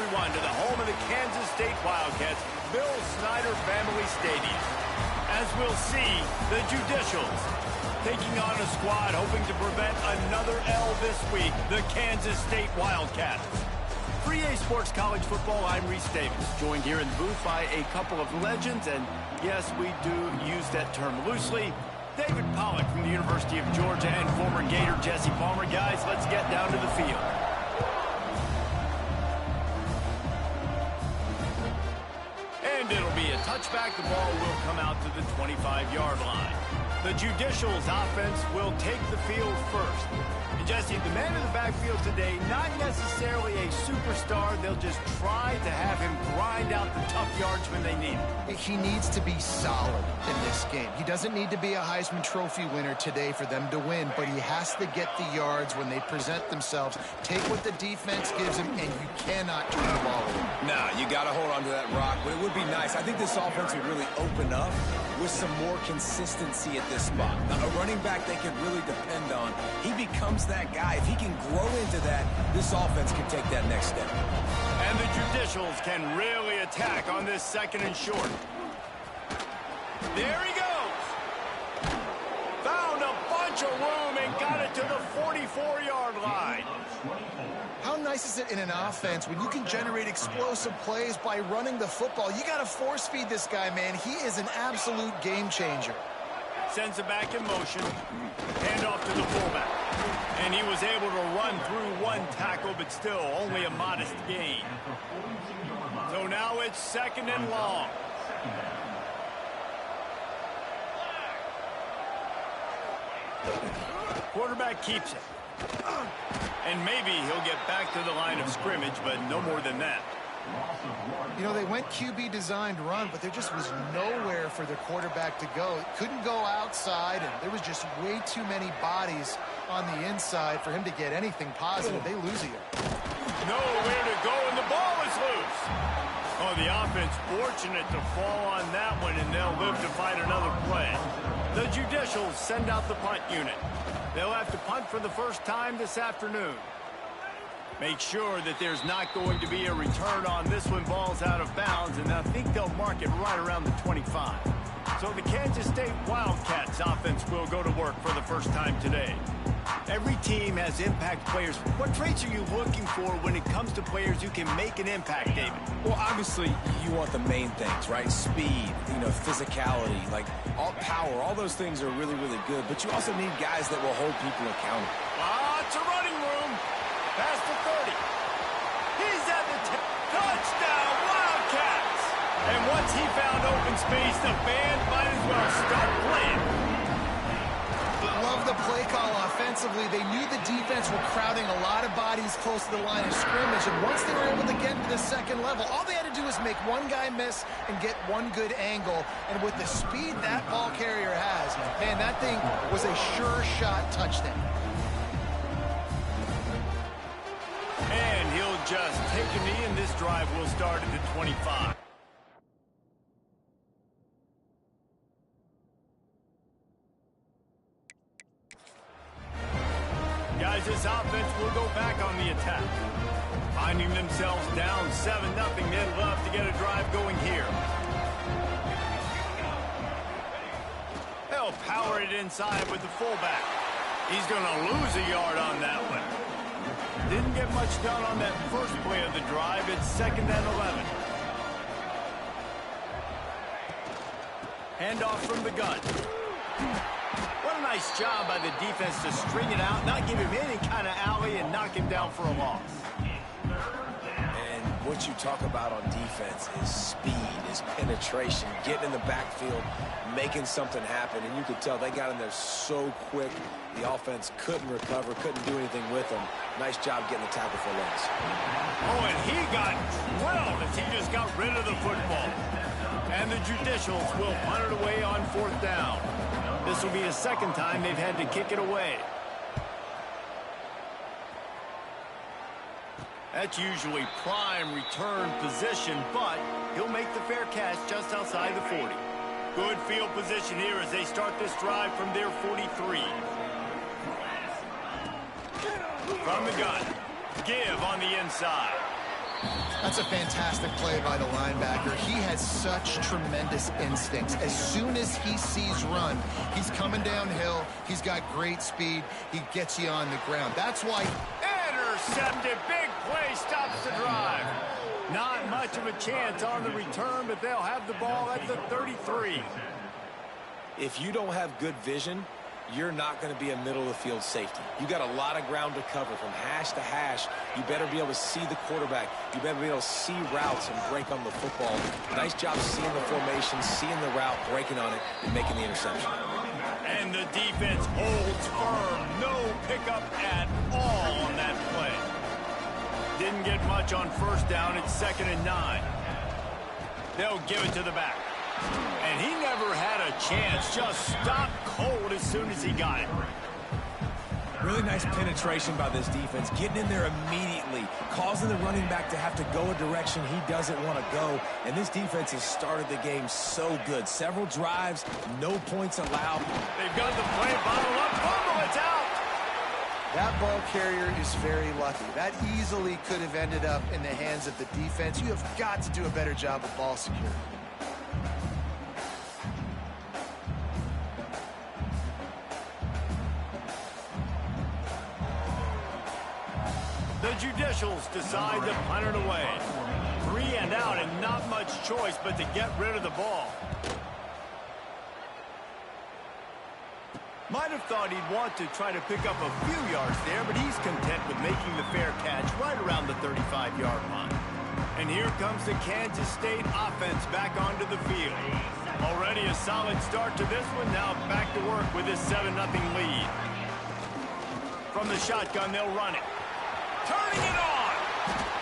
everyone, to the home of the Kansas State Wildcats, Bill Snyder Family Stadium. As we'll see, the Judicials taking on a squad hoping to prevent another L this week, the Kansas State Wildcats. For EA Sports College Football, I'm Reese Davis, joined here in the booth by a couple of legends, and yes, we do use that term loosely. David Pollack from the University of Georgia and former Gator Jesse Palmer. Guys, let's get down to the field. And it'll be a touchback. The ball will come out to the 25-yard line. The Judicials offense will take the field first. And Jesse, the man in the backfield today, not necessarily a superstar. They'll just try to have him grind out the tough yards when they need it. He needs to be solid in this game. He doesn't need to be a Heisman Trophy winner today for them to win, but he has to get the yards when they present themselves. Take what the defense gives him, and you cannot turn the ball over. Nah, you got to hold on to that rock, but it would be nice. I think this offense would really open up with some more consistency at this spot. Now, a running back they can really depend on. He becomes that guy. If he can grow into that, this offense can take that next step. And the Judicials can really attack on this second and short. There he goes. Found a bunch of room and got it to the 44-yard line. How nice is it in an offense when you can generate explosive plays by running the football? You got to force feed this guy, man. He is an absolute game changer. Sends it back in motion. Hand off to the fullback. And he was able to run through one tackle, but still only a modest gain. So now it's second and long. Quarterback keeps it. And maybe he'll get back to the line of scrimmage, but no more than that. You know, they went QB designed run, but there just was nowhere for the quarterback to go. It couldn't go outside, and there was just way too many bodies on the inside for him to get anything positive. They lose a yard. Nowhere to go, and the ball is loose. Oh, the offense fortunate to fall on that one, and they'll live to fight another play. The Judicials send out the punt unit. They'll have to punt for the first time this afternoon. Make sure that there's not going to be a return on this one. Ball's out of bounds, and I think they'll mark it right around the 25. So the Kansas State Wildcats offense will go to work for the first time today. Every team has impact players. What traits are you looking for when it comes to players who can make an impact, David? Well, obviously, you want the main things, right? Speed, physicality, like all power, all those things are really, really good. But you also need guys that will hold people accountable. Lots of running room. Past the 30. He's at the touchdown, Wildcats! And once he found open space, the band might as well start playing. Love the play call offensively. They knew the defense were crowding a lot of bodies close to the line of scrimmage, and once they were able to get to the second level, all they had to do was make one guy miss and get one good angle. And with the speed that ball carrier has, man, that thing was a sure shot touchdown. And he'll just take a knee, and this drive will start at the 25. Guys, this offense will go back on the attack. Finding themselves down 7-0, they'd love to get a drive going here. They'll power it inside with the fullback. He's going to lose a yard on that one. Didn't get much done on that first play of the drive. It's second and 11. Handoff from the gun. What a nice job by the defense to string it out, not give him any kind of alley, and knock him down for a loss. And what you talk about on defense is speed, is penetration, getting in the backfield, making something happen. And you could tell they got in there so quick, the offense couldn't recover, couldn't do anything with them. Nice job getting the tackle for loss. Oh, and he got drilled as he just got rid of the football. And the Judicials will punt it away on fourth down. This will be the second time they've had to kick it away. That's usually prime return position, but he'll make the fair catch just outside the 40. Good field position here as they start this drive from their 43. From the gun, give on the inside. That's a fantastic play by the linebacker. He has such tremendous instincts. As soon as he sees run, he's coming downhill. He's got great speed. He gets you on the ground. That's why... Intercepted. Big play stops the drive. Not much of a chance on the return, but they'll have the ball at the 33. If you don't have good vision, you're not going to be a middle-of-the-field safety. You got a lot of ground to cover from hash to hash. You better be able to see the quarterback. You better be able to see routes and break on the football. Nice job seeing the formation, seeing the route, breaking on it, and making the interception. And the defense holds firm. No pickup at all on that play. Didn't get much on first down. It's 2nd and 9. They'll give it to the back. And he never had a chance. Just stopped cold as soon as he got it. Really nice penetration by this defense. Getting in there immediately. Causing the running back to have to go a direction he doesn't want to go. And this defense has started the game so good. Several drives, no points allowed. They've got the play bottled up. Fumble, it's out. That ball carrier is very lucky. That easily could have ended up in the hands of the defense. You have got to do a better job of ball security. The Judicials decide to punt it away. 3 and out and not much choice but to get rid of the ball. Might have thought he'd want to try to pick up a few yards there, but he's content with making the fair catch right around the 35-yard line. And here comes the Kansas State offense back onto the field. Already a solid start to this one. Now back to work with this 7-0 lead. From the shotgun, they'll run it. Turning it on.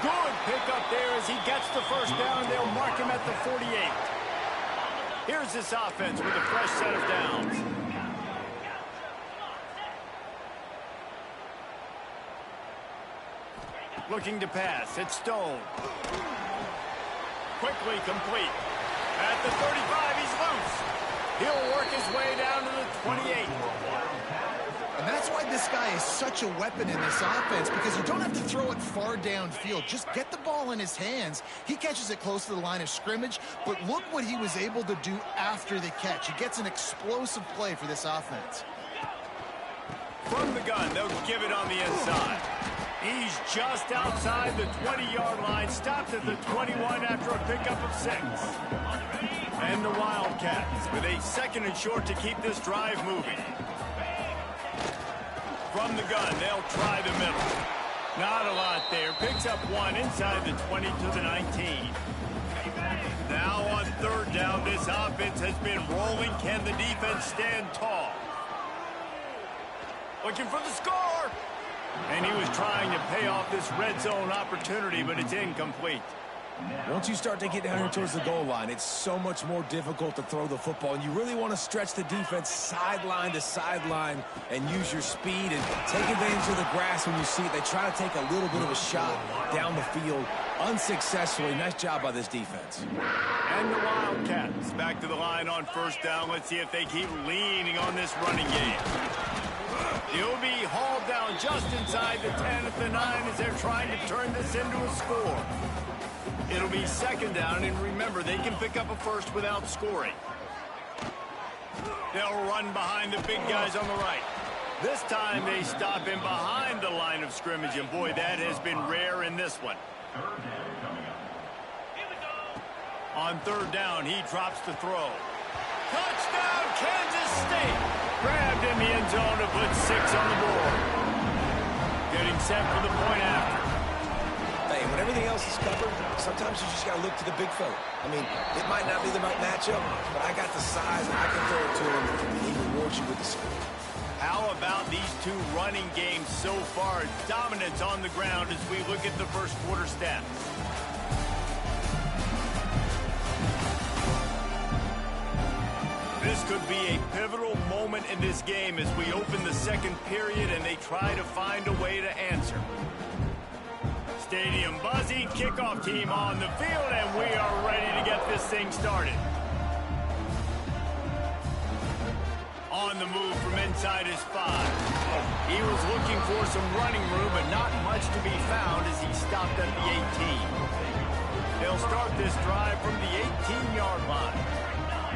Good pickup there as he gets the first down. They'll mark him at the 48. Here's this offense with a fresh set of downs. Looking to pass. It's Stone. Quickly complete. At the 35, he's loose. He'll work his way down to the 28. And that's why this guy is such a weapon in this offense, because you don't have to throw it far downfield. Just get the ball in his hands. He catches it close to the line of scrimmage, but look what he was able to do after the catch. He gets an explosive play for this offense. From the gun, they'll give it on the inside. He's just outside the 20-yard line, stopped at the 21 after a pickup of 6. And the Wildcats with a 2nd and short to keep this drive moving. From the gun, they'll try the middle. Not a lot there. Picks up 1 inside the 20 to the 19. Now on 3rd down, this offense has been rolling. Can the defense stand tall? Looking for the score. And he was trying to pay off this red zone opportunity, but it's incomplete. Once you start to get down here towards the goal line, it's so much more difficult to throw the football. And you really want to stretch the defense sideline to sideline and use your speed and take advantage of the grass when you see it. They try to take a little bit of a shot down the field unsuccessfully. Nice job by this defense. And the Wildcats back to the line on 1st down. Let's see if they keep leaning on this running game. He'll be hauled down just inside the 10 at the 9 as they're trying to turn this into a score. It'll be 2nd down, and remember, they can pick up a first without scoring. They'll run behind the big guys on the right. This time they stop him behind the line of scrimmage, and boy, that has been rare in this one. On 3rd down, he drops the throw. Touchdown, Kansas State! Grabbed in the end zone to put 6 on the board. Getting set for the point after. Hey, when everything else is covered, sometimes you just got to look to the big fella. I mean, it might not be the right matchup, but I got the size, and I can throw it to him, and he rewards you with the speed. How about these 2 running games so far? Dominance on the ground as we look at the first quarter stats. This could be a pivotal moment in this game as we open the 2nd period and they try to find a way to answer. Stadium buzzing, kickoff team on the field, and we are ready to get this thing started. On the move from inside his 5. He was looking for some running room, but not much to be found as he stopped at the 18. They'll start this drive from the 18-yard line.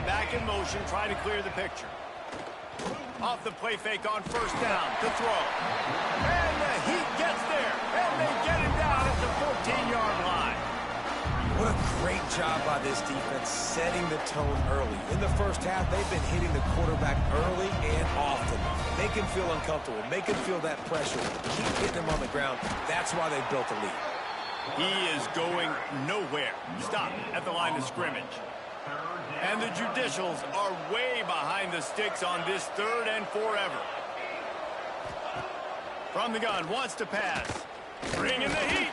Back in motion, trying to clear the picture. Off the play fake on first down to throw. And the Heat gets there, and they get him down at the 14-yard line. What a great job by this defense setting the tone early. In the first half, they've been hitting the quarterback early and often. Make him feel uncomfortable. Make him feel that pressure. Keep hitting him on the ground. That's why they built the lead. He is going nowhere. Stop at the line of scrimmage. And the Judicials are way behind the sticks on this 3rd and forever. From the gun, wants to pass. Bringing the heat.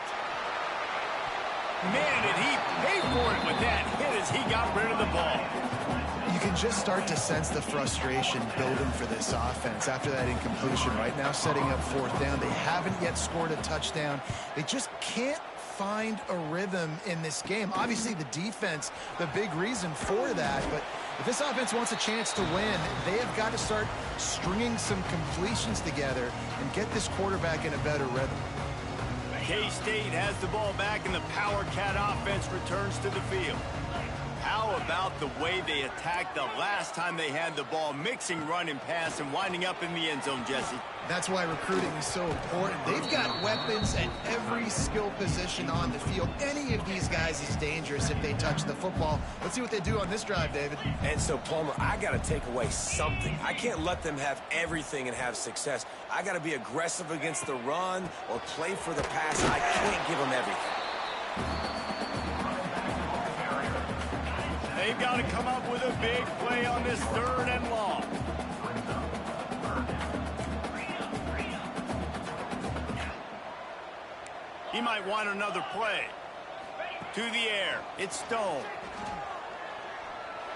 Man, did he pay for it with that hit as he got rid of the ball. You can just start to sense the frustration building for this offense after that incompletion. Right now, setting up 4th down. They haven't yet scored a touchdown. They just can't find a rhythm in this game. Obviously, the defense, the big reason for that. But if this offense wants a chance to win, they have got to start stringing some completions together and get this quarterback in a better rhythm. K-State has the ball back, and the Power Cat offense returns to the field. How about the way they attacked the last time they had the ball, mixing run and pass and winding up in the end zone, Jesse? That's why recruiting is so important. They've got weapons at every skill position on the field. Any of these guys is dangerous if they touch the football. Let's see what they do on this drive, David. And so, Palmer, I got to take away something. I can't let them have everything and have success. I got to be aggressive against the run or play for the pass. I can't give them everything. They've got to come up with a big play on this 3rd and long. He might want another play. To the air. It's Stone.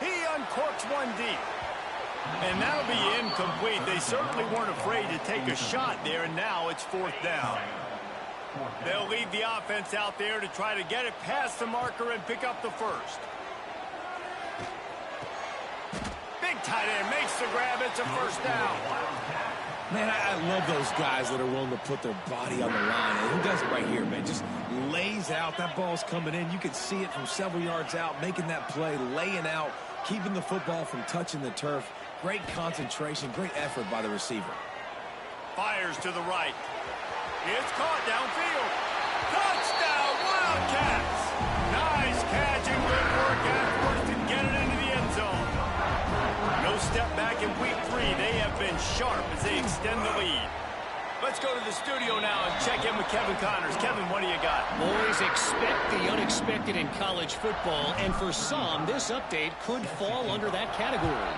He uncorks one deep. And that'll be incomplete. They certainly weren't afraid to take a shot there, and now it's 4th down. They'll leave the offense out there to try to get it past the marker and pick up the 1st. Big tight end makes the grab. It's a 1st down. Man, I love those guys that are willing to put their body on the line. And he does it right here, man. Just lays out. That ball's coming in. You can see it from several yards out, making that play, laying out, keeping the football from touching the turf. Great concentration, great effort by the receiver. Fires to the right. It's caught downfield. Touchdown, Wildcats! Nice catch and good work afterwards to get it into the end zone. No step back in week 3. They have been sharp as they extend the lead. Let's go to the studio now and check in with Kevin Connors. Kevin, what do you got? Boys, expect the unexpected in college football, and for some, this update could fall under that category.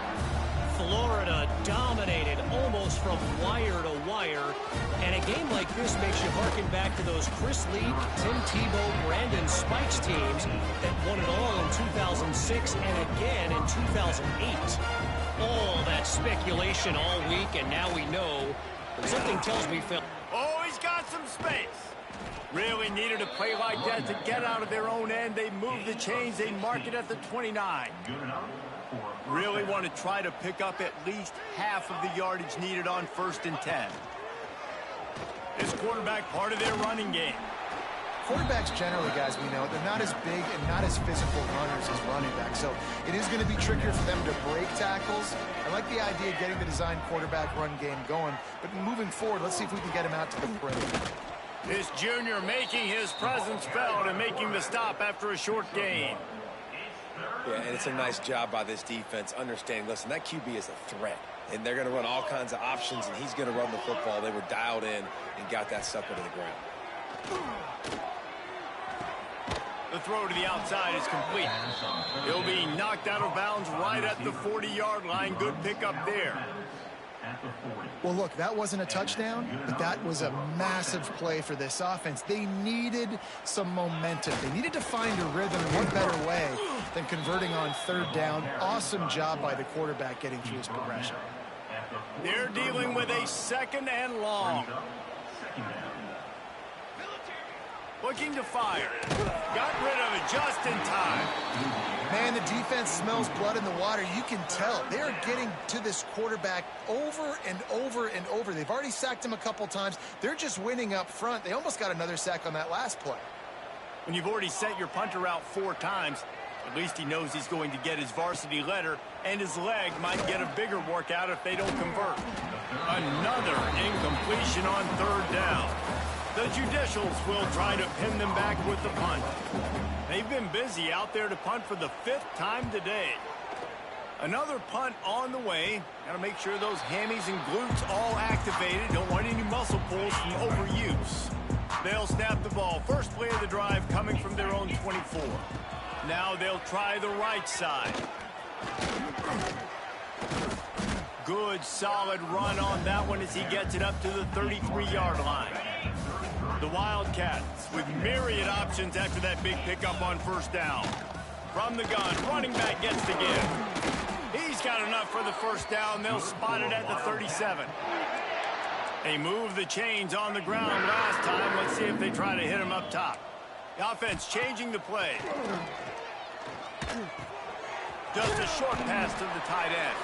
Florida dominated almost from wire to wire, and a game like this makes you harken back to those Chris Leak, Tim Tebow, Brandon Spikes teams that won it all in 2006 and again in 2008. All that speculation all week, and now we know. Something tells me, Phil. Oh, he's got some space. Really needed a play like that to get out of their own end. They move the chains. They mark it at the 29. Really want to try to pick up at least half of the yardage needed on 1st and 10. This quarterback part of their running game. Quarterbacks generally, guys, we know, they're not as big and not as physical runners as running backs. So it is going to be trickier for them to break tackles. I like the idea of getting the design quarterback run game going. But moving forward, let's see if we can get him out to the perimeter. This junior making his presence felt and making the stop after a short gain. Yeah, and it's a nice job by this defense understanding, listen, that QB is a threat. And they're going to run all kinds of options, and he's going to run the football. They were dialed in and got that sucker to the ground. The throw to the outside is complete. He'll be knocked out of bounds right at the 40-yard line. Good pickup there. Well, look, that wasn't a touchdown, but that was a massive play for this offense. They needed some momentum. They needed to find a rhythm, and what better way than converting on 3rd down. Awesome job by the quarterback getting through his progression. They're dealing with a 2nd and long. Looking to fire. Got rid of it just in time. Man, the defense smells blood in the water. You can tell. They're getting to this quarterback over and over and over. They've already sacked him a couple times. They're just winning up front. They almost got another sack on that last play. When you've already sent your punter out 4 times, at least he knows he's going to get his varsity letter, and his leg might get a bigger workout if they don't convert. Another incompletion on 3rd down. The Judicials will try to pin them back with the punt. They've been busy out there to punt for the 5th time today. Another punt on the way. Got to make sure those hammies and glutes all activated. Don't want any muscle pulls from overuse. They'll snap the ball. First play of the drive coming from their own 24. Now they'll try the right side. Good, solid run on that one as he gets it up to the 33-yard line. The Wildcats with myriad options after that big pickup on 1st down. From the gun, running back gets the give. He's got enough for the 1st down. They'll spot it at the 37. They moved the chains on the ground last time. Let's see if they try to hit him up top. The offense changing the play. Just a short pass to the tight end.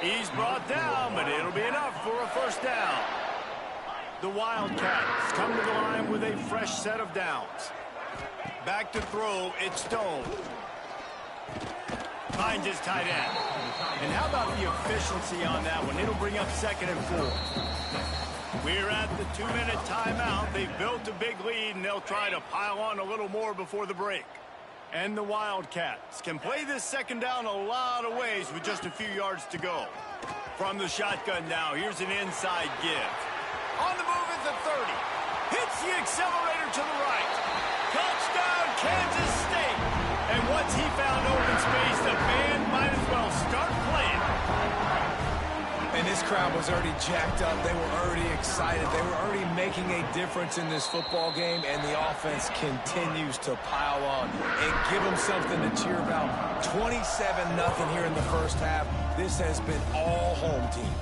He's brought down, but it'll be enough for a 1st down. The Wildcats come to the line with a fresh set of downs. Back to throw, it's Stone. Finds his tight end. And how about the efficiency on that one? It'll bring up 2nd and 4. We're at the 2-minute timeout. They've built a big lead, and they'll try to pile on a little more before the break. And the Wildcats can play this 2nd down a lot of ways with just a few yards to go. From the shotgun now, here's an inside give. On the move at the 30. Hits the accelerator to the right. Touchdown, Kansas State. And once he found open space, the band might as well start playing. And this crowd was already jacked up. They were already excited. They were already making a difference in this football game, and the offense continues to pile on and give them something to cheer about. 27-0 here in the 1st half. This has been all home team.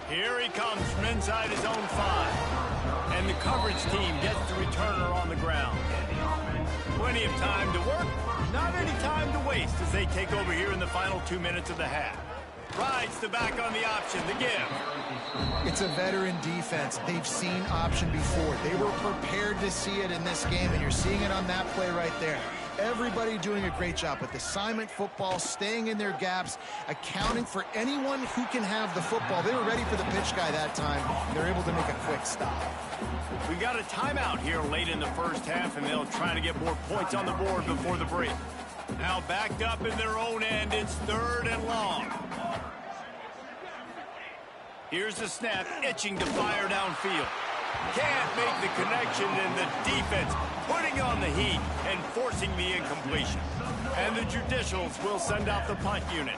Here he comes from inside his own 5. And the coverage team gets the returner on the ground. Plenty of time to work, not any time to waste as they take over here in the final 2 minutes of the half. Rides the back on the option, the give. It's a veteran defense. They've seen option before. They were prepared to see it in this game, and you're seeing it on that play right there. Everybody doing a great job with assignment football, staying in their gaps, accounting for anyone who can have the football. They were ready for the pitch guy that time. They're able to make a quick stop. We've got a timeout here late in the 1st half, and they'll try to get more points on the board before the break. Now backed up in their own end, it's 3rd and long. Here's the snap, itching to fire downfield. Can't make the connection, and the defense putting on the heat and forcing the incompletion. And the Judicials will send out the punt unit.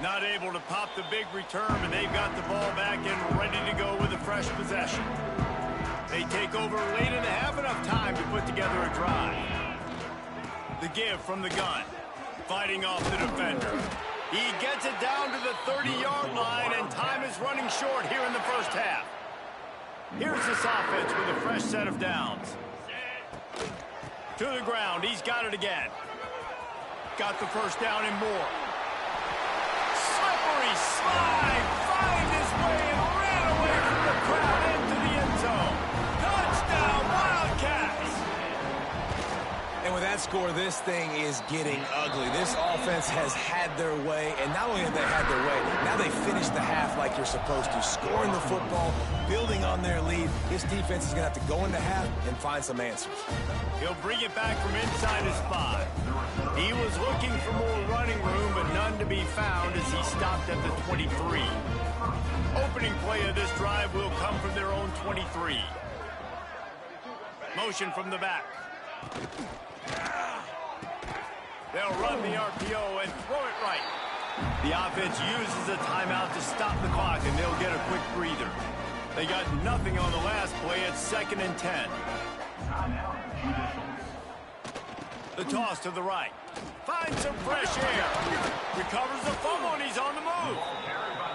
Not able to pop the big return, and they've got the ball back and ready to go with a fresh possession. They take over late in the half, enough time to put together a drive. The give from the gun. Fighting off the defender. He gets it down to the 30-yard line, and time is running short here in the 1st half. Here's this offense with a fresh set of downs. To the ground, he's got it again. Got the 1st down and more. Slippery slide, find his way and ran away from the crowd into the end zone. Touchdown, Wildcats! And with that score, this thing is getting ugly. This offense has had their way, and not only have they had their way, now they finished the half like you're supposed to, scoring the football, building on their lead. This defense is going to have to go into half and find some answers. He'll bring it back from inside his 5. He was looking for more running room, but none to be found as he stopped at the 23. Opening play of this drive will come from their own 23. Motion from the back. They'll run the RPO and throw it right. The offense uses a timeout to stop the clock, and they'll get a quick breather. They got nothing on the last play. It's 2nd and 10. The toss to the right. Finds some fresh air. Recovers the fumble, and he's on the move.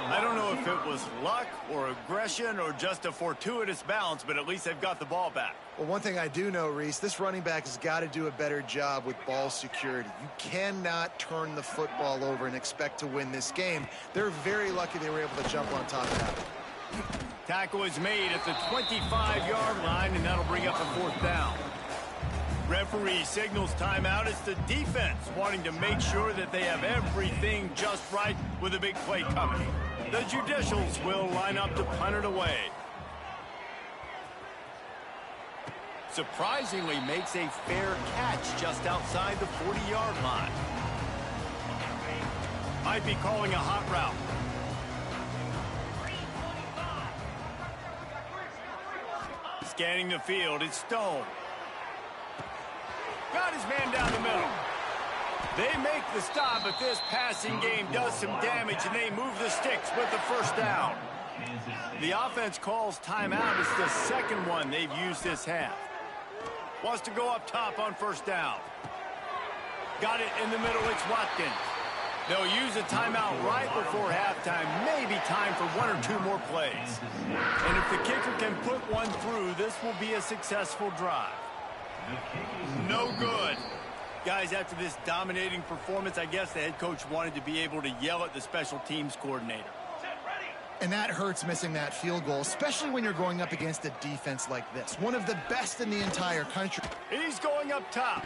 I don't know if it was luck or aggression or just a fortuitous bounce, but at least they've got the ball back. Well, one thing I do know, Reese, this running back has got to do a better job with ball security. You cannot turn the football over and expect to win this game. They're very lucky they were able to jump on top of that. Tackle is made at the 25-yard line, and that'll bring up a 4th down. Referee signals timeout. It's the defense wanting to make sure that they have everything just right with a big play coming. The Judicials will line up to punt it away. Surprisingly makes a fair catch just outside the 40-yard line. Might be calling a hot route. Scanning the field, it's Stone. Got his man down the middle. They make the stop, but this passing game does some damage, and they move the sticks with the 1st down. The offense calls timeout. It's the second one they've used this half. Wants to go up top on 1st down. Got it in the middle. It's Watkins. They'll use a timeout right before halftime. Maybe time for 1 or 2 more plays. And if the kicker can put one through, this will be a successful drive. No good. Guys, after this dominating performance, I guess the head coach wanted to be able to yell at the special teams coordinator. And that hurts, missing that field goal, especially when you're going up against a defense like this. One of the best in the entire country. He's going up top.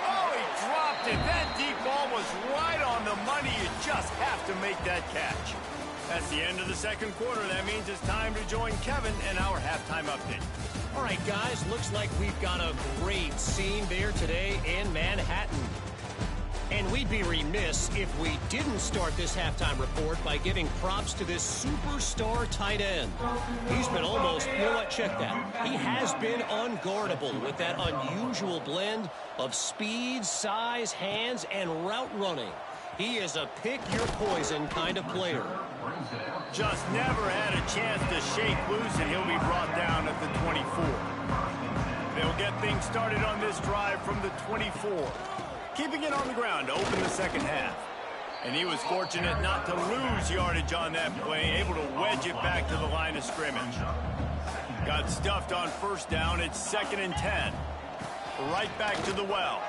Oh, he dropped it. That deep ball was right on the money. You just have to make that catch. That's the end of the second quarter. That means it's time to join Kevin and our halftime update. All right, guys, looks like we've got a great scene there today in Manhattan. And we'd be remiss if we didn't start this halftime report by giving props to this superstar tight end. He's been almost, you know what, check that. He has been unguardable with that unusual blend of speed, size, hands, and route running. He is a pick-your-poison kind of player. Just never had a chance to shake loose, and he'll be brought down at the 24. They'll get things started on this drive from the 24. Keeping it on the ground to open the second half. And he was fortunate not to lose yardage on that play, able to wedge it back to the line of scrimmage. Got stuffed on 1st down. It's 2nd and 10. Right back to the well.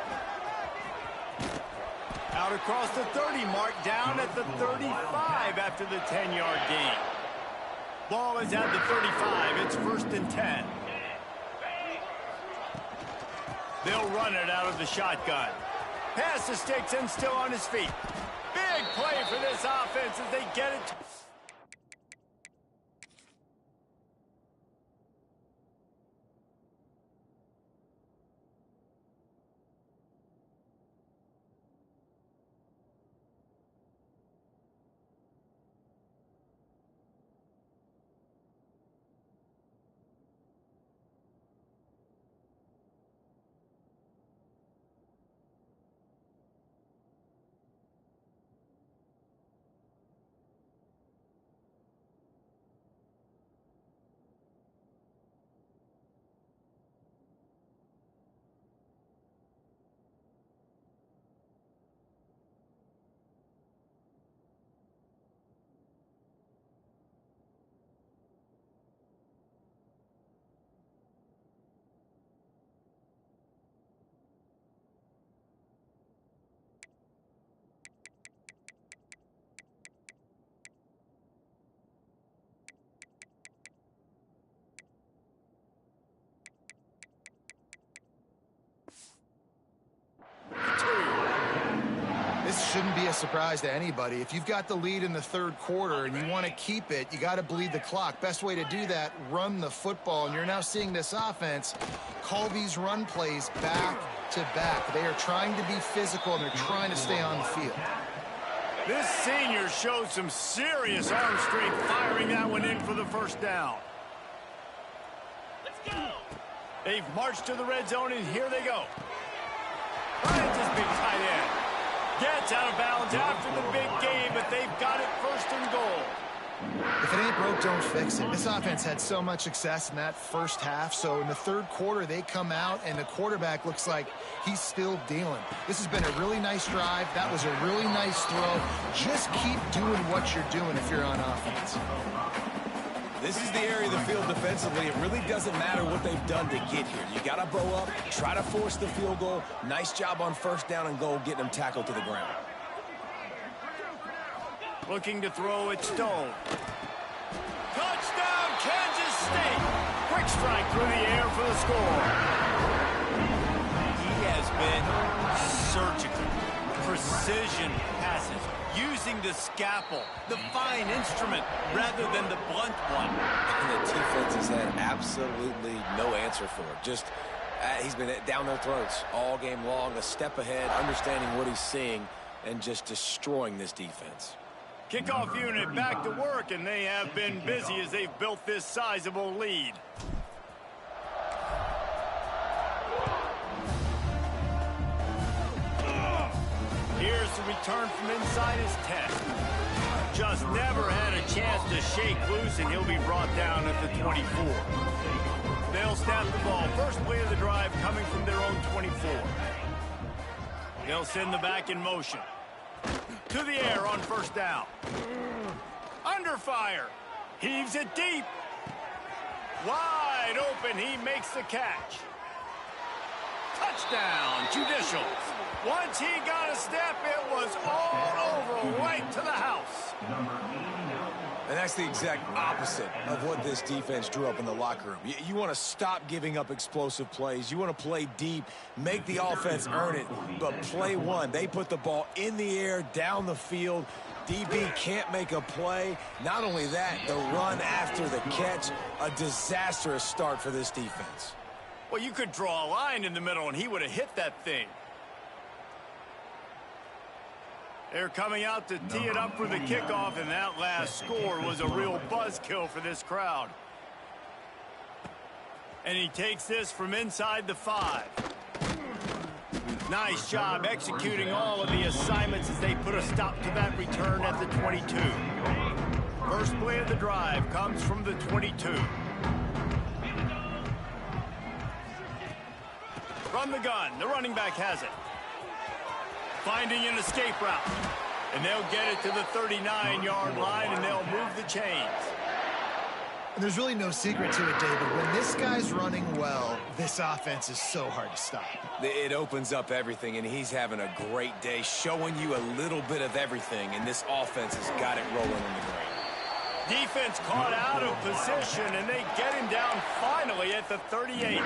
Out across the 30 mark, down at the 35 after the 10-yard gain. Ball is at the 35. It's 1st and 10. They'll run it out of the shotgun. Pass the sticks and still on his feet. Big play for this offense as they get it. This shouldn't be a surprise to anybody. If you've got the lead in the 3rd quarter and you want to keep it, you got to bleed the clock. Best way to do that, run the football. And you're now seeing this offense call these run plays back to back. They are trying to be physical, and they're trying to stay on the field. This senior showed some serious arm strength firing that one in for the 1st down. Let's go. They've marched to the red zone, and here they go. Finds his big tight end. Gets out of bounds after the big game, but they've got it 1st and goal. The If it ain't broke, don't fix it. This offense had so much success in that first half, so in the third quarter, they come out, and the quarterback looks like he's still dealing. This has been a really nice drive. That was a really nice throw. Just keep doing what you're doing if you're on offense. This is the area of the field defensively. It really doesn't matter what they've done to get here. You got to bow up, try to force the field goal. Nice job on first down and goal, getting them tackled to the ground. Looking to throw it, Stone. Touchdown, Kansas State. Quick strike through the air for the score. He has been surgical. Precision passes. Using the scalpel, the fine instrument, rather than the blunt one. And the defense has had absolutely no answer for it. Just, he's been down their throats all game long, a step ahead, understanding what he's seeing, and just destroying this defense. Kickoff unit back to work, and they have been busy as they've built this sizable lead. Here's the return from inside his 10. Just never had a chance to shake loose, and he'll be brought down at the 24. They'll snap the ball. First play of the drive coming from their own 24. They'll send the back in motion. To the air on first down. Under fire. Heaves it deep. Wide open. He makes the catch. Touchdown, Judicials. Once he got a step, it was all over, right to the house. And that's the exact opposite of what this defense drew up in the locker room. You want to stop giving up explosive plays. You want to play deep, make the offense earn it. But play one, they put the ball in the air, down the field. DB can't make a play. Not only that, the run after the catch, a disastrous start for this defense. Well, you could draw a line in the middle, and he would have hit that thing. They're coming out to tee it up for the kickoff, and that last score was a real buzzkill for this crowd. And he takes this from inside the 5. Nice job executing all of the assignments as they put a stop to that return at the 22. First play of the drive comes from the 22. From the gun, the running back has it. Finding an escape route. And they'll get it to the 39-yard line, and they'll move the chains. And there's really no secret to it, David. When this guy's running well, this offense is so hard to stop. It opens up everything, and he's having a great day, showing you a little bit of everything, and this offense has got it rolling in the ground. Defense caught out of position, and they get him down finally at the 38.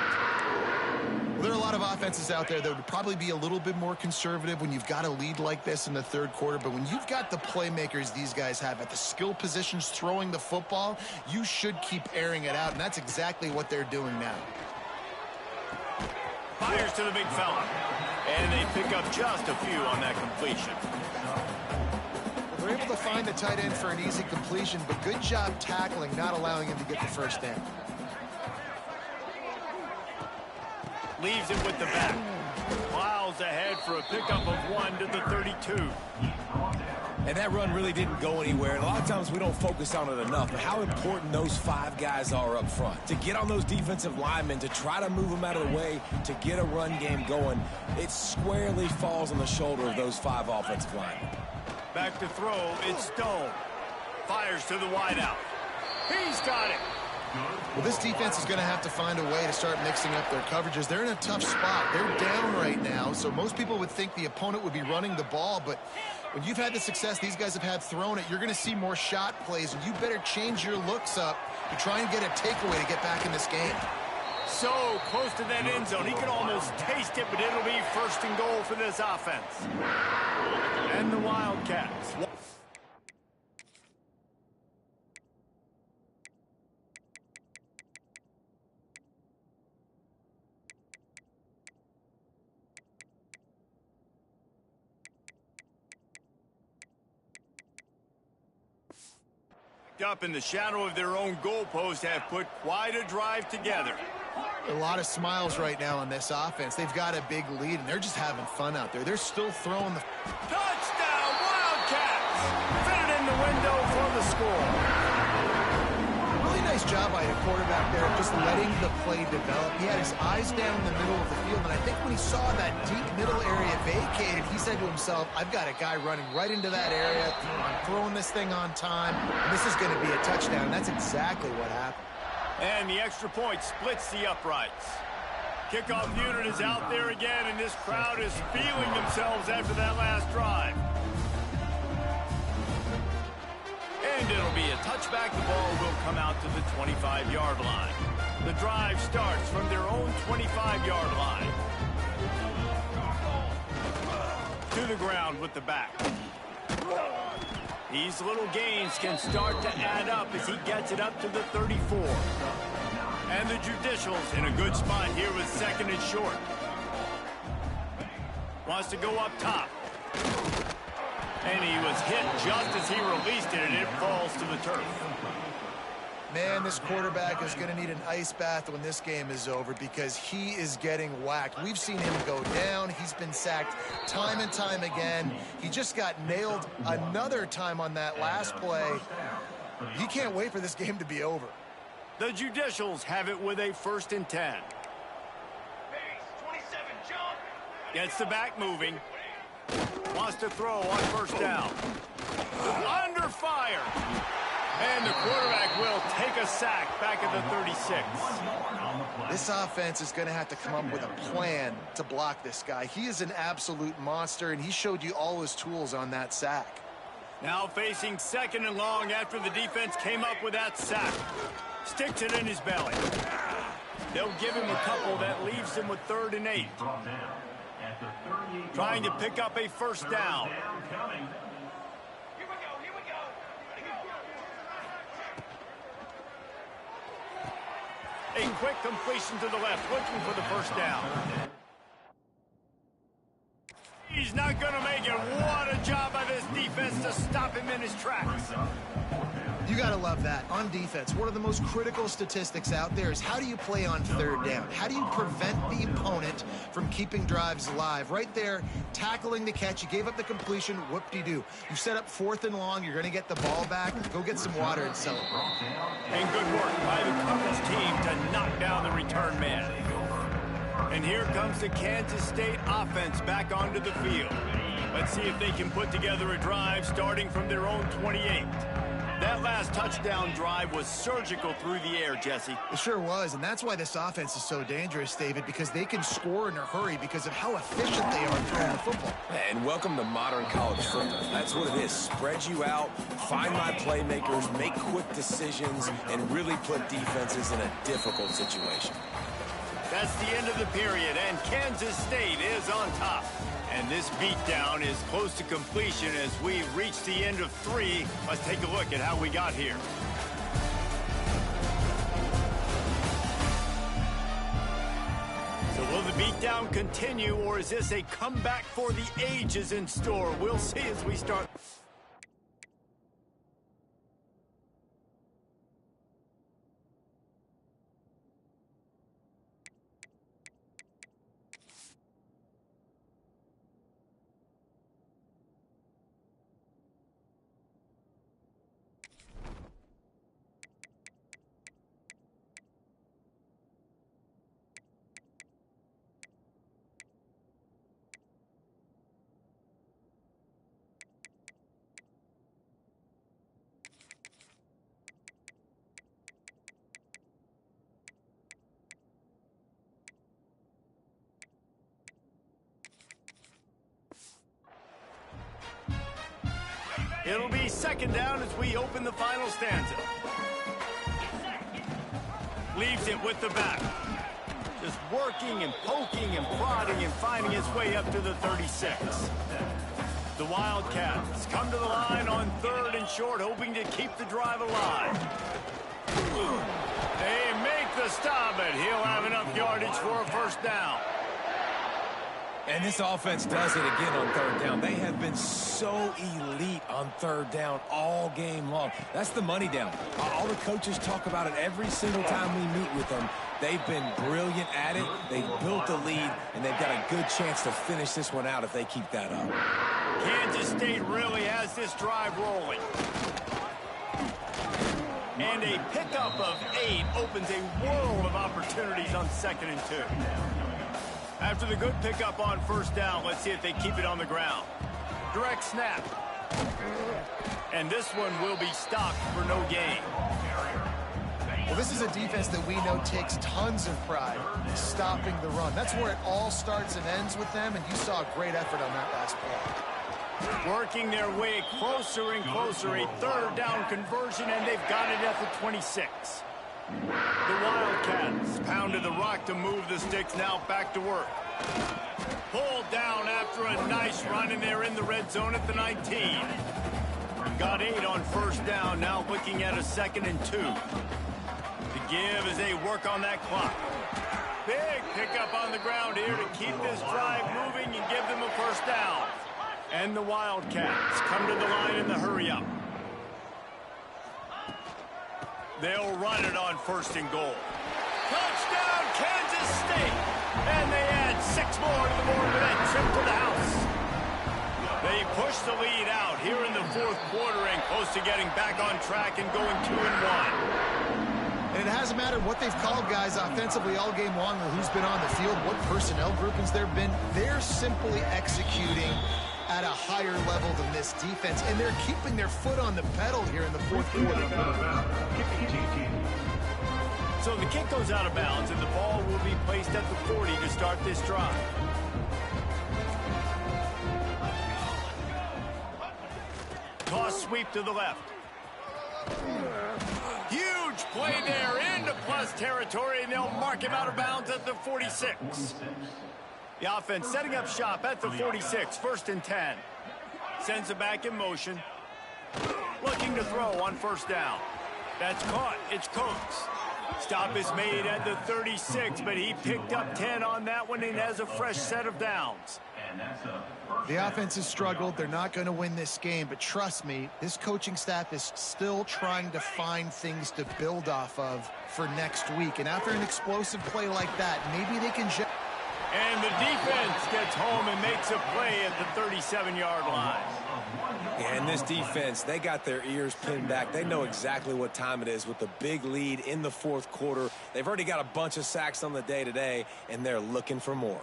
Well, there are a lot of offenses out there that would probably be a little bit more conservative when you've got a lead like this in the third quarter. But when you've got the playmakers these guys have at the skill positions throwing the football, you should keep airing it out, and that's exactly what they're doing now. Fires to the big fella. And they pick up just a few on that completion. They're able to find the tight end for an easy completion, but good job tackling, not allowing him to get the first down. Leaves it with the back. Miles ahead for a pickup of 1 to the 32. And that run really didn't go anywhere. And a lot of times we don't focus on it enough, but how important those 5 guys are up front. To get on those defensive linemen, to try to move them out of the way, to get a run game going, it squarely falls on the shoulder of those 5 offensive linemen. Back to throw, it's Stone. Fires to the wideout. He's got it. Well, this defense is going to have to find a way to start mixing up their coverages. They're in a tough spot. They're down right now, so most people would think the opponent would be running the ball, but when you've had the success these guys have had throwing it, you're going to see more shot plays, and you better change your looks up to try and get a takeaway to get back in this game. So close to that end zone. He can almost taste it, but it'll be first and goal for this offense. And the Wildcats. Up in the shadow of their own goalpost have put quite a drive together. A lot of smiles right now on this offense. They've got a big lead, and they're just having fun out there. They're still throwing the... Touchdown, Wildcats! Fit it in the window for the score. job by the quarterback there, just letting the play develop. He had his eyes down in the middle of the field, and I think when he saw that deep middle area vacated, he said to himself, I've got a guy running right into that area. I'm throwing this thing on time, and this is going to be a touchdown. And that's exactly what happened. And the extra point splits the uprights. Kickoff unit is out there again, and this crowd is feeling themselves after that last drive. And it'll be a touchback. The ball will come out to the 25-yard line. The drive starts from their own 25-yard line. To the ground with the back. These little gains can start to add up as he gets it up to the 34. And the Judicials in a good spot here with second and short. Wants to go up top. And he was hit just as he released it, and it falls to the turf. Man, this quarterback is going to need an ice bath when this game is over because he is getting whacked. We've seen him go down. He's been sacked time and time again. He just got nailed another time on that last play. He can't wait for this game to be over. The Judicials have it with a 1st and 10. Gets the back moving. Wants to throw on 1st down. Under fire. And the quarterback will take a sack back at the 36. This offense is going to have to come up with a plan to block this guy. He is an absolute monster, and he showed you all his tools on that sack. Now facing 2nd and long after the defense came up with that sack. Sticks it in his belly. They'll give him a couple that leaves him with 3rd and 8. Trying to pick up a 1st down. A quick completion to the left, looking for the 1st down. He's not going to make it. What a job by this defense to stop him in his tracks. You got to love that. On defense, one of the most critical statistics out there is how do you play on 3rd down? How do you prevent the opponent from keeping drives alive? Right there, tackling the catch. You gave up the completion. Whoop-de-doo. You set up 4th and long. You're going to get the ball back. Go get some water and celebrate. And good work by the coverage team to knock down the return man. And here comes the Kansas State offense back onto the field. Let's see if they can put together a drive starting from their own 28. That last touchdown drive was surgical through the air, Jesse. It sure was, and that's why this offense is so dangerous, David, because they can score in a hurry because of how efficient they are throwing the football. And welcome to modern college football. That's what it is. Spread you out, find my playmakers, make quick decisions, and really put defenses in a difficult situation. That's the end of the period, and Kansas State is on top. And this beatdown is close to completion as we reach the end of 3. Let's take a look at how we got here. So will the beatdown continue, or is this a comeback for the ages in store? We'll see as we start. It'll be 2nd down as we open the final stanza. Leaves it with the back. Just working and poking and prodding and finding his way up to the 36. The Wildcats come to the line on 3rd and short, hoping to keep the drive alive. They make the stop, and he'll have enough yardage for a 1st down. And this offense does it again on 3rd down. They have been so elite on 3rd down all game long. That's the money down. All the coaches talk about it every single time we meet with them. They've been brilliant at it. They've built the lead, and they've got a good chance to finish this one out if they keep that up. Kansas State really has this drive rolling. And a pickup of 8 opens a world of opportunities on 2nd and 2. After the good pickup on 1st down, let's see if they keep it on the ground. Direct snap. And this one will be stopped for no gain. Well, this is a defense that we know takes tons of pride in stopping the run. That's where it all starts and ends with them, and you saw a great effort on that last play. Working their way closer and closer, a 3rd down conversion, and they've got it at the 26. The Wildcats pounded the rock to move the sticks, now back to work. Pulled down after a nice run, and they're in the red zone at the 19. Got 8 on 1st down, now looking at a 2nd and 2. The give as they work on that clock. Big pickup on the ground here to keep this drive moving and give them a 1st down. And the Wildcats come to the line in the hurry-up. They'll run it on 1st and goal. Touchdown, Kansas State! And they add 6 more to the board with that trip to the house. They push the lead out here in the 4th quarter and close to getting back on track and going 2-1. And it hasn't mattered what they've called guys offensively all game long or who's been on the field, what personnel groupings there have been. They're simply executing at a higher level than this defense, and they're keeping their foot on the pedal here in the 4th quarter. So the kick goes out of bounds, and the ball will be placed at the 40 to start this drive. Toss sweep to the left. Huge play there into plus territory, and they'll mark him out of bounds at the 46. The offense setting up shop at the 46, 1st and 10. Sends it back in motion. Looking to throw on 1st down. That's caught. It's Coates. Stop is made at the 36, but he picked up 10 on that one and has a fresh set of downs. The offense has struggled. They're not going to win this game, but trust me, this coaching staff is still trying to find things to build off of for next week. And after an explosive play like that, maybe they can... And the defense gets home and makes a play at the 37-yard line. And this defense, they got their ears pinned back. They know exactly what time it is with the big lead in the 4th quarter. They've already got a bunch of sacks on the day today, and they're looking for more.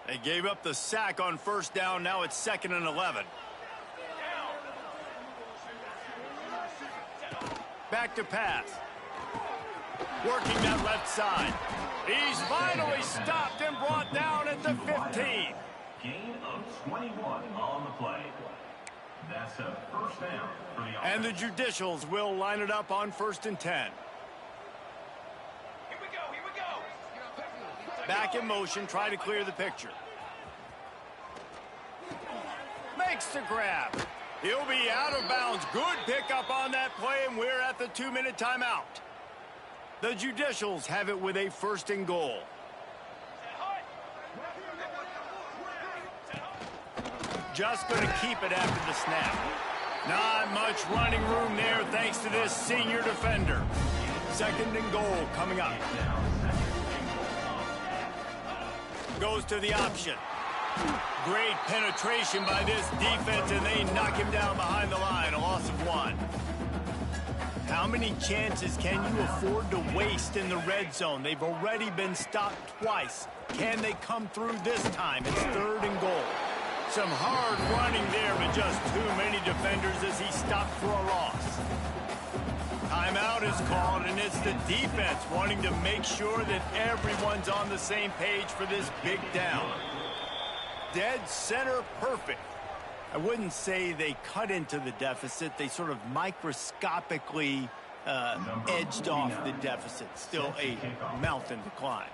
They gave up the sack on 1st down. Now it's 2nd and 11. Back to pass. Working that left side. He's finally stopped and brought down at the 15. Gain of 21 on the play. That's a 1st down for the offense. And the Judicials will line it up on 1st and 10. Here we go. Back in motion, try to clear the picture. Makes the grab. He'll be out of bounds. Good pickup on that play, and we're at the 2-minute timeout. The Judicials have it with a 1st and goal. Just going to keep it after the snap. Not much running room there thanks to this senior defender. 2nd and goal coming up. Goes to the option. Great penetration by this defense, and they knock him down behind the line. A loss of 1. How many chances can you afford to waste in the red zone? They've already been stopped twice. Can they come through this time? It's 3rd and goal. Some hard running there, but just too many defenders as he stopped for a loss. Timeout is called, and it's the defense wanting to make sure that everyone's on the same page for this big down. Dead center perfect. I wouldn't say they cut into the deficit. They sort of microscopically edged off the deficit. Still a mountain to climb.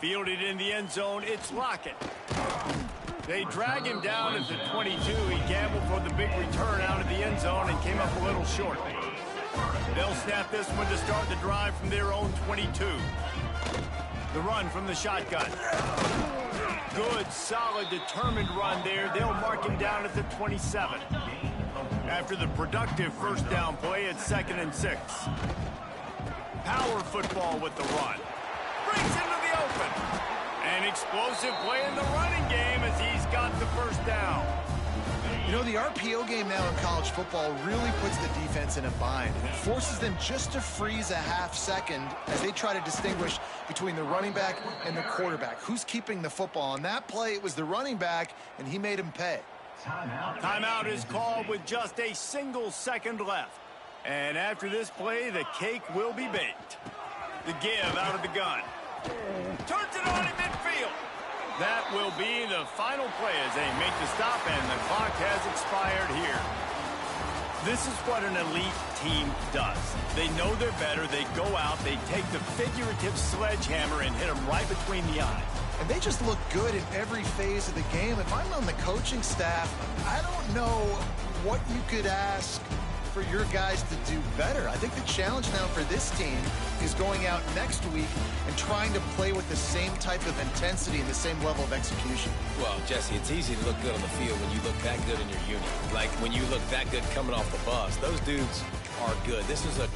Fielded in the end zone, it's Lockett. They drag him down at the 22. He gambled for the big return out of the end zone and came up a little short. They'll snap this one to start the drive from their own 22. The run from the shotgun. Good, solid, determined run there. They'll mark him down at the 27. After the productive 1st down play, it's 2nd and 6. Power football with the run. Breaks into the open. An explosive play in the running game as he's got the first down. You know, the RPO game now in college football really puts the defense in a bind, and it forces them just to freeze a half second as they try to distinguish between the running back and the quarterback. Who's keeping the football? On that play, it was the running back, and he made him pay. Timeout is called with just a single second left. And after this play, the cake will be baked. The give out of the gun. Turns it on in midfield. That will be the final play as they make the stop, and the clock has expired here. This is what an elite team does. They know they're better. They go out, they take the figurative sledgehammer and hit them right between the eyes. And they just look good in every phase of the game. If I'm on the coaching staff, I don't know what you could ask for your guys to do better. I think the challenge now for this team is going out next week and trying to play with the same type of intensity and the same level of execution. Well, Jesse, it's easy to look good on the field when you look that good in your unit. Like when you look that good coming off the bus. Those dudes are good. This is a